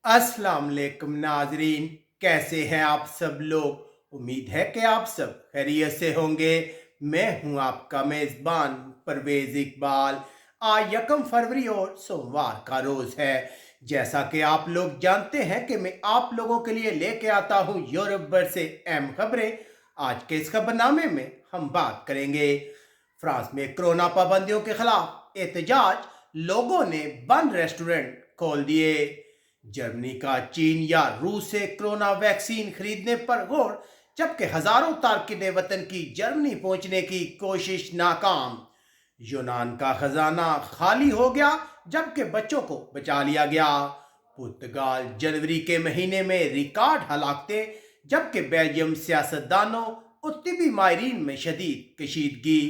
अस्सलाम वालेकुम नाजरीन, कैसे हैं आप सब लोग। उम्मीद है कि आप सब खैरियत से होंगे। मैं हूं आपका मेज़बान परवेज़ इकबाल। आज 1 फरवरी और सोमवार का रोज़ है। जैसा कि आप लोग जानते हैं कि मैं आप लोगों के लिए लेके आता हूं यूरोप भर से अहम खबरें। आज के इस खबरनामे में हम बात करेंगे फ्रांस में कोरोना पाबंदियों के खिलाफ एहतजाज, लोगों ने बंद रेस्टोरेंट खोल दिए। जर्मनी का चीन या रूस से कोरोना वैक्सीन खरीदने पर गौर, जबकि हजारों तारकिन वतन की जर्मनी पहुंचने की कोशिश नाकाम। यूनान का खजाना खाली हो गया, जबकि बच्चों को बचा लिया गया। पुर्तगाल जनवरी के महीने में रिकॉर्ड हलाकतें, जबकि बेल्जियम सियासतदानों और तिबी माहिरीन में शदीद कशीदगी।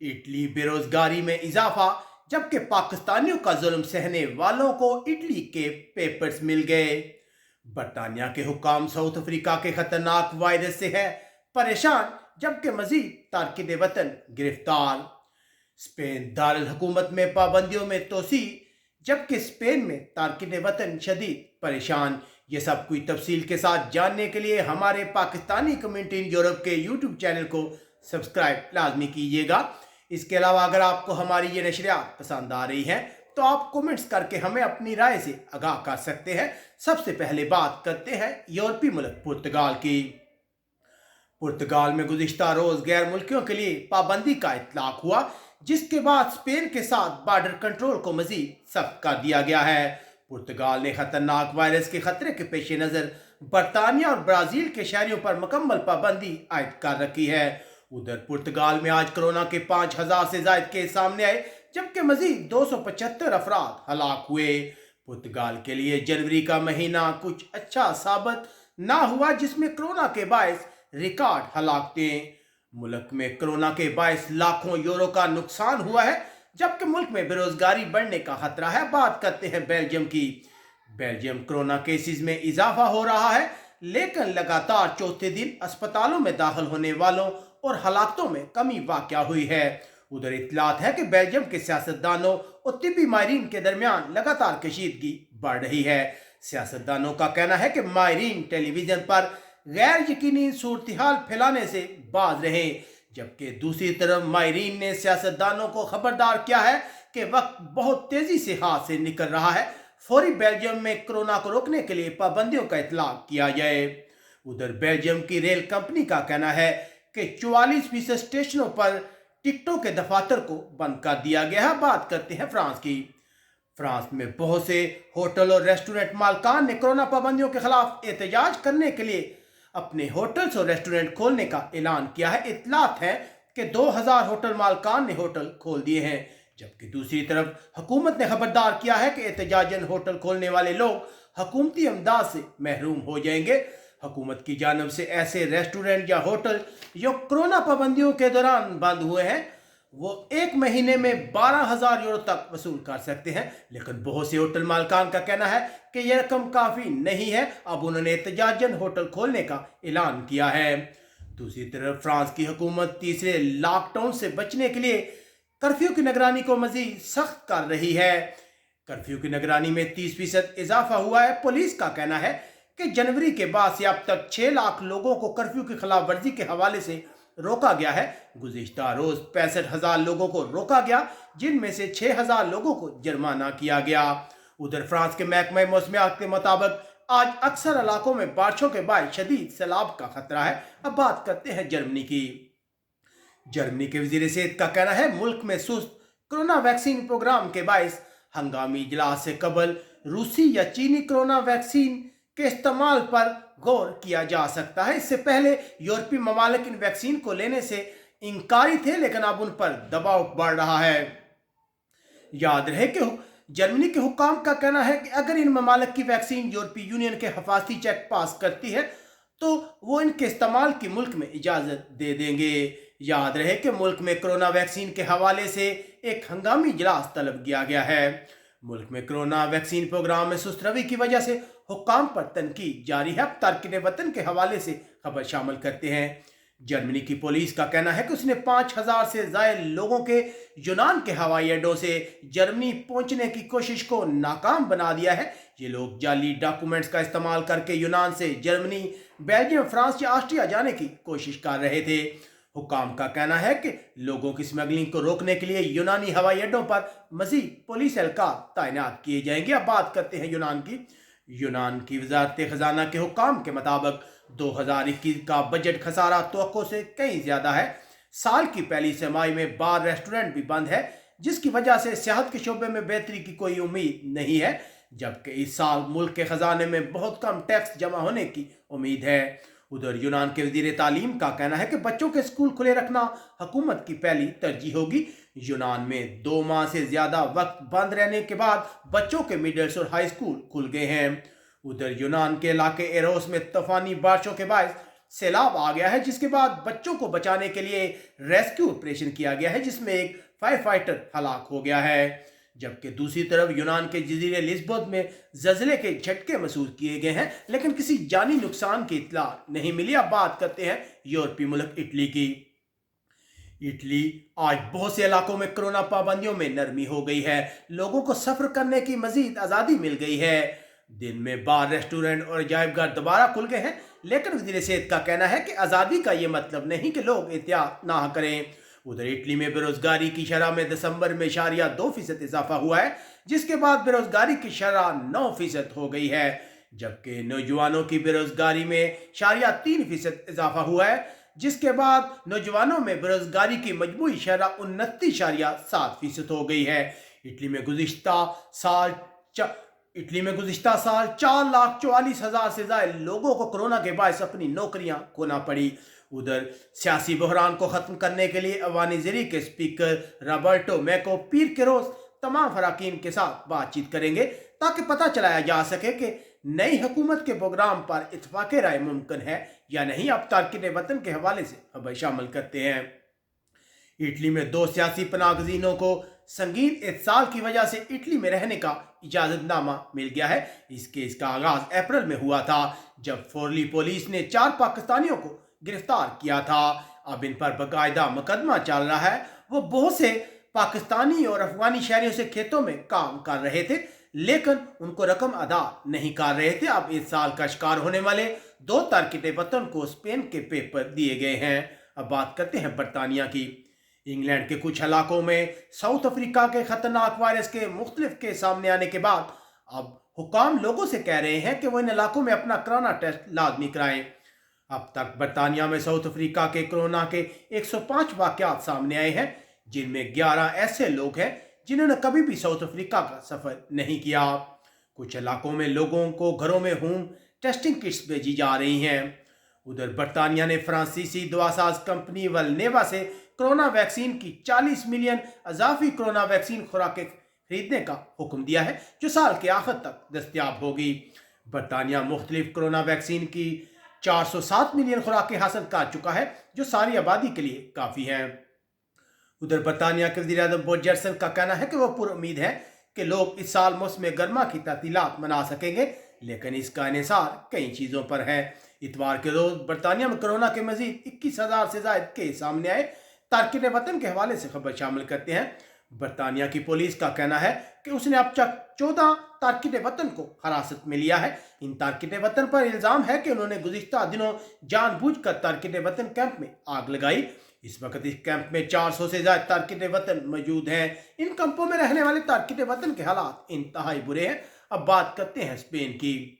इटली बेरोजगारी में इजाफा, जबकि पाकिस्तानियों का जुल्म सहने वालों को इटली के पेपर्स मिल गए। बरतानिया के हुकाम साउथ अफ्रीका के खतरनाक वायरस से है परेशान, जबकि मजीद तारकिन वतन गिरफ्तार। स्पेन दारुल हुकूमत में पाबंदियों में तोसी, जबकि स्पेन में तारकिन वतन शदीद परेशान। ये सब कोई तफसील के साथ जानने के लिए हमारे पाकिस्तानी कम्युनिटी इन यूरोप के यूट्यूब चैनल को सब्सक्राइब लाजमी कीजिएगा। इसके अलावा अगर आपको हमारी ये नशरियात पसंद आ रही हैं तो आप कमेंट्स करके हमें अपनी राय से आगाह कर सकते हैं। सबसे पहले बात करते हैं यूरोपीय मुल्क पुर्तगाल की। पुर्तगाल में गुज़िश्ता रोज गैर मुल्कियों के लिए पाबंदी का इतलाक हुआ, जिसके बाद स्पेन के साथ बॉर्डर कंट्रोल को मजीद सख्त कर दिया गया है। पुर्तगाल ने खतरनाक वायरस के खतरे के पेश नज़र बरतानिया और ब्राज़ील के शहरियों पर मुकम्मल पाबंदी आयद कर रखी है। उधर पुर्तगाल में आज कोरोना के 5,000 से ज्यादा केस सामने आए, जबकि मजीद 275 अफराद हलाक हुए। पुर्तगाल के लिए जनवरी का महीना कुछ अच्छा साबित ना हुआ, जिसमें कोरोना के बायस रिकॉर्ड हलाकतें। मुल्क में कोरोना के बायस लाखों यूरो का नुकसान हुआ है, जबकि मुल्क में बेरोजगारी बढ़ने का खतरा है। बात करते हैं बेल्जियम की। बेल्जियम कोरोना केसेस में इजाफा हो रहा है, लेकिन लगातार चौथे दिन अस्पतालों में दाखिल होने वालों और हलाकतों में कमी वाक़या हुई है। उधर इत्तलात है कि बेल्जियम के सियासतदानों और तिब्बी माहिरीन के दरमियान लगातार कशीदगी बढ़ रही है। सियासतदानों का कहना है कि माहिरीन टेलीविजन पर गैर यकीनी सूरत हाल फैलाने से बाज रहे, जबकि दूसरी तरफ माहिरीन ने सियासतदानों को खबरदार किया है कि वक्त बहुत तेजी से हाथ से निकल रहा है, फौरी बेल्जियम में कोरोना को रोकने के लिए पाबंदियों का इतलाक किया जाए। उधर बेल्जियम की रेल कंपनी का कहना है कि 44% स्टेशनों पर टिकटों के दफातर को बंद कर दिया गया है। बात करते हैं फ्रांस की। फ्रांस में बहुत से होटल और रेस्टोरेंट मालकान ने कोरोना पाबंदियों के खिलाफ एहतजाज करने के लिए अपने होटल्स और रेस्टोरेंट खोलने का ऐलान किया है। इत्तलात है कि 2000 होटल मालकान ने होटल खोल दिए हैं, जबकि दूसरी तरफ हुकूमत ने खबरदार किया है कि एहतजाजन होटल खोलने वाले लोग हुकूमती इमदाद से महरूम हो जाएंगे। हुकूमत की जानब से ऐसे रेस्टोरेंट या होटल जो कोरोना पाबंदियों के दौरान बंद हुए हैं, वो 1 महीने में 12,000 यूरो तक वसूल कर सकते हैं, लेकिन बहुत से होटल मालकान का कहना है कि यह रकम काफ़ी नहीं है। अब उन्होंने एहतजाजन होटल खोलने का ऐलान किया है। दूसरी तरफ फ्रांस की हुकूमत तीसरे लॉकडाउन से बचने के लिए कर्फ्यू की निगरानी को मजीद सख्त कर रही है। कर्फ्यू की निगरानी में 30% इजाफा हुआ है। पुलिस का कहना है कि जनवरी के बाद से अब तक 6 लाख लोगों को कर्फ्यू की खिलाफ वर्जी के हवाले से रोका गया है। गुज़िश्ता रोज 65,000 लोगों को रोका गया, जिनमें से 6,000 लोगों को जुर्माना किया गया। उधर फ्रांस के महकमा मौसमियात के मुताबिक आज अक्सर इलाकों में बारिशों के बाद शदीद सैलाब का खतरा है। अब बात करते हैं जर्मनी की। जर्मनी के वजीर सेहत का कहना है मुल्क में सुस्त कोरोना वैक्सीन प्रोग्राम के बायस हंगामी इजलास से कबल रूसी या चीनी कोरोना वैक्सीन के इस्तेमाल पर गौर किया जा सकता है। इससे पहले यूरोपीय ममालिक इन वैक्सीन को लेने से इनकारी थे, लेकिन अब उन पर दबाव बढ़ रहा है। याद रहे कि जर्मनी के हुकाम का कहना है कि अगर इन ममालिक की वैक्सीन यूरोपीय यूनियन के हिफाजती चेक पास करती है तो वो इनके इस्तेमाल की मुल्क में इजाज़त दे देंगे। याद रहे कि मुल्क में कोरोना वैक्सीन के हवाले से एक हंगामी इजलास तलब किया गया है। मुल्क में कोरोना वैक्सीन प्रोग्राम में सुस्त रवि की वजह से हुक्काम पर तनकीद जारी है। अब तारकिन वतन के हवाले से खबर शामिल करते हैं। जर्मनी की पुलिस का कहना है कि उसने 5,000 से ज्यादा लोगों के यूनान के हवाई अड्डों से जर्मनी पहुंचने की कोशिश को नाकाम बना दिया है। ये लोग जाली डॉक्यूमेंट्स का इस्तेमाल करके यूनान से जर्मनी, बेल्जियम, फ्रांस या ऑस्ट्रिया जाने की कोशिश कर रहे थे। हुकाम का कहना है कि लोगों की स्मगलिंग को रोकने के लिए यूनानी हवाई अड्डों पर मजीद पुलिस एहलकार तैनात किए जाएंगे। अब बात करते हैं यूनान की वजारत खजाना के हुकाम के मुताबिक 2021 का बजट खसारा तवक्को से कहीं ज्यादा है। साल की पहली तिमाही में बार, रेस्टोरेंट भी बंद है, जिसकी वजह से सेहत के शोबे में बेहतरी की कोई उम्मीद नहीं है, जबकि इस साल मुल्क के खजाने में बहुत कम टैक्स जमा होने की उम्मीद है। उधर यूनान के वजीर तालीम का कहना है कि बच्चों के स्कूल खुले रखना हुकूमत की पहली तरजीह होगी। यूनान में 2 माह से ज्यादा वक्त बंद रहने के बाद बच्चों के मिडल्स और हाई स्कूल खुल गए हैं। उधर यूनान के इलाके एरोस में तूफानी बारिशों के बाद सैलाब आ गया है, जिसके बाद बच्चों को बचाने के लिए रेस्क्यू ऑपरेशन किया गया है, जिसमें एक फायर फाइटर हलाक हो गया है। जबकि दूसरी तरफ यूनान के जजीरे लिस्बोन में जल्जले के झटके महसूस किए गए हैं, लेकिन किसी जानी नुकसान की इत्तला नहीं मिली। अब बात करते हैं यूरोपीय मुल्क इटली की। इटली आज बहुत से इलाकों में कोरोना पाबंदियों में नरमी हो गई है। लोगों को सफर करने की मजीद आज़ादी मिल गई है। दिन में बार, रेस्टोरेंट और अजायब घर दोबारा खुल गए हैं, लेकिन वज़ीर सेहत का कहना है कि आज़ादी का ये मतलब नहीं कि लोग एहतियात ना करें। उधर इटली में बेरोजगारी की शरह में दिसंबर में 2% इजाफा हुआ है, जिसके बाद बेरोजगारी की शरह 9% हो गई है, जबकि नौजवानों की बेरोजगारी में 3% इजाफा हुआ है, जिसके बाद नौजवानों में बेरोजगारी की मजमूई शरह 29.7% हो गई है। इटली में गुज़िश्ता साल 4,44,000 से ज्यादा लोगों को कोरोना के बायस अपनी नौकरियां खोना पड़ी। उधर सियासी बहरान को खत्म करने के लिए अवानी ज़री के स्पीकर रॉबर्टो मैको पीर के रोज तमाम फराकीन के साथ बातचीत करेंगे, ताकि पता चलाया जा सके कि नई हुकूमत के प्रोग्राम पर इत्तफाक राय मुमकिन है या नहीं। अब तारकिन वतन के हवाले से खबर शामिल करते हैं। इटली में 2 सियासी पनाहगज़ीनों को संगीन एतसाल की वजह से इटली में रहने का इजाजतनामा मिल गया है। इस केस का आगाज अप्रैल में हुआ था, जब फोरली पुलिस ने 4 पाकिस्तानियों को गिरफ्तार किया था। अब इन पर बाकायदा मुकदमा चल रहा है। वो बहुत से पाकिस्तानी और अफगानी शहरियों से खेतों में काम कर रहे थे, लेकिन उनको रकम अदा नहीं कर रहे थे। अब इस साल का शिकार होने वाले 2 तारकिन वतन को स्पेन के पेपर दिए गए हैं। अब बात करते हैं बरतानिया की। इंग्लैंड के कुछ इलाकों में साउथ अफ्रीका के खतरनाक वायरस के मुख्तलिफ के सामने आने के बाद अब हुकाम लोगों से कह रहे हैं कि वो इन इलाकों में अपना कोरोना टेस्ट लाजमी कराएं। अब तक बरतानिया में साउथ अफ्रीका के कोरोना के 105 वाकयात सामने आए हैं, जिनमें 11 ऐसे लोग हैं जिन्होंने कभी भी साउथ अफ्रीका का सफर नहीं किया। कुछ इलाकों में लोगों को घरों में होम टेस्टिंग किट्स भेजी जा रही हैं। उधर बरतानिया ने फ्रांसीसी दवासाज कंपनी वलनेवा से कोरोना वैक्सीन की 40 मिलियन अजाफी कोरोना वैक्सीन खुराकें खरीदने का हुक्म दिया है, जो साल के आखिर तक दस्तयाब होगी। बरतानिया मुख्तलिफ कोरोना वैक्सीन की 407 मिलियन खुराकें हासिल कर चुका है, जो सारी आबादी के लिए काफ़ी है। उधर बरतानिया के वज़ीर आज़म बोरिस जॉनसन का कहना है कि वो पूरी उम्मीद है कि लोग इस साल मौसम गर्मा की तातीलात मना सकेंगे, लेकिन इसका इन्हिसार कई चीज़ों पर है। इतवार के रोज बरतानिया में कोरोना के मजीद 21,000 से ज्यादा केस सामने आए। तारकिन वतन के हवाले से खबर शामिल करते हैं। बरतानिया की पुलिस का कहना है कि उसने अब तक 14 तारकिन वतन को हिरासत में लिया है। इन तारकिन वतन पर इल्जाम है कि उन्होंने गुज़िश्ता दिनों जानबूझकर तारकिन वतन कैंप में आग लगाई। इस वक्त इस कैंप में 400 से ज्यादा तारकिन वतन मौजूद हैं। इन कैंपों में रहने वाले तारकिन वतन के हालात इंतहाई बुरे हैं। अब बात करते हैं स्पेन की।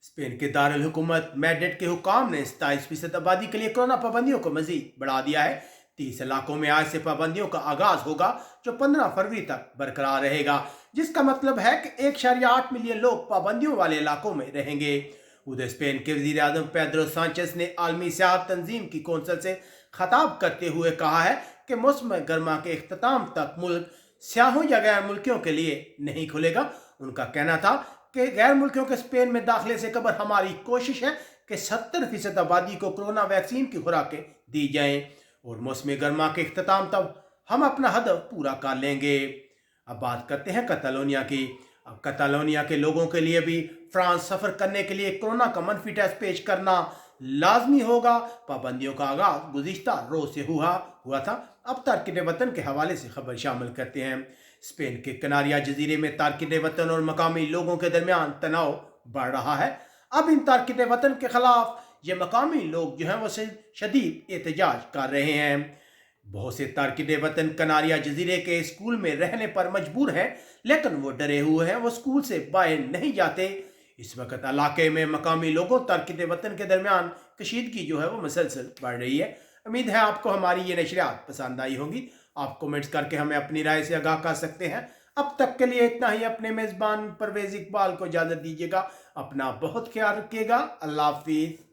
स्पेन के दारुल हुकूमत मैड्रिड के हुकाम ने 27% आबादी के लिए कोरोना पाबंदियों को मजीद बढ़ा दिया है। 30 इलाकों में आज से पाबंदियों का आगाज होगा, जो 15 फरवरी तक बरकरार रहेगा, जिसका मतलब है कि 1.8 मिलियन लोग पाबंदियों वाले इलाकों में रहेंगे। उधर स्पेन के वजीर आजम पेड्रो सांचेस ने आलमी सियाहत तंजीम की कौंसिल से खिताब करते हुए कहा है कि मौसम गर्मा के इख्तिताम तक मुल्क सियाहों या गैर मुल्कियों के लिए नहीं खुलेगा। उनका कहना था कि गैर मुल्कियों के स्पेन में दाखिले से कबल हमारी कोशिश है कि 70% आबादी को कोरोना वैक्सीन की खुराकें दी जाएं और मौसम गर्मा के इख्तिताम तक हम अपना हदफ पूरा कर लेंगे। अब बात करते हैं कतालोनिया की। कतालोनिया के लोगों के लिए भी फ्रांस सफ़र करने के लिए कोरोना का मनफी टेस्ट पेश करना लाजमी होगा। पाबंदियों का आगाज गुज़िश्ता रोज़ से हुआ था। अब तारकिन वतन के हवाले से खबर शामिल करते हैं। स्पेन के कनारिया जजीरे में तारकिन वतन और मकामी लोगों के दरमियान तनाव बढ़ रहा है। अब इन तारकिन वतन के खिलाफ ये मकामी लोग जो हैं वो शदीद एहतजाज कर रहे हैं। बहुत से तारकिन वतन कनारिया जजीरे के स्कूल में रहने पर मजबूर हैं, लेकिन वो डरे हुए हैं, वो स्कूल से बाहर नहीं जाते। इस वक्त इलाके में मकामी लोगों तारकिन वतन के दरमियान कशीदगी जो है वो मुसलसल बढ़ रही है। उम्मीद है आपको हमारी ये नशरियात पसंद आई होगी। आप कमेंट्स करके हमें अपनी राय से आगाह कर सकते हैं। अब तक के लिए इतना ही। अपने मेज़बान परवेज़ इकबाल को इजाज़त दीजिएगा। अपना बहुत ख्याल रखिएगा। अल्लाह हाफिज़।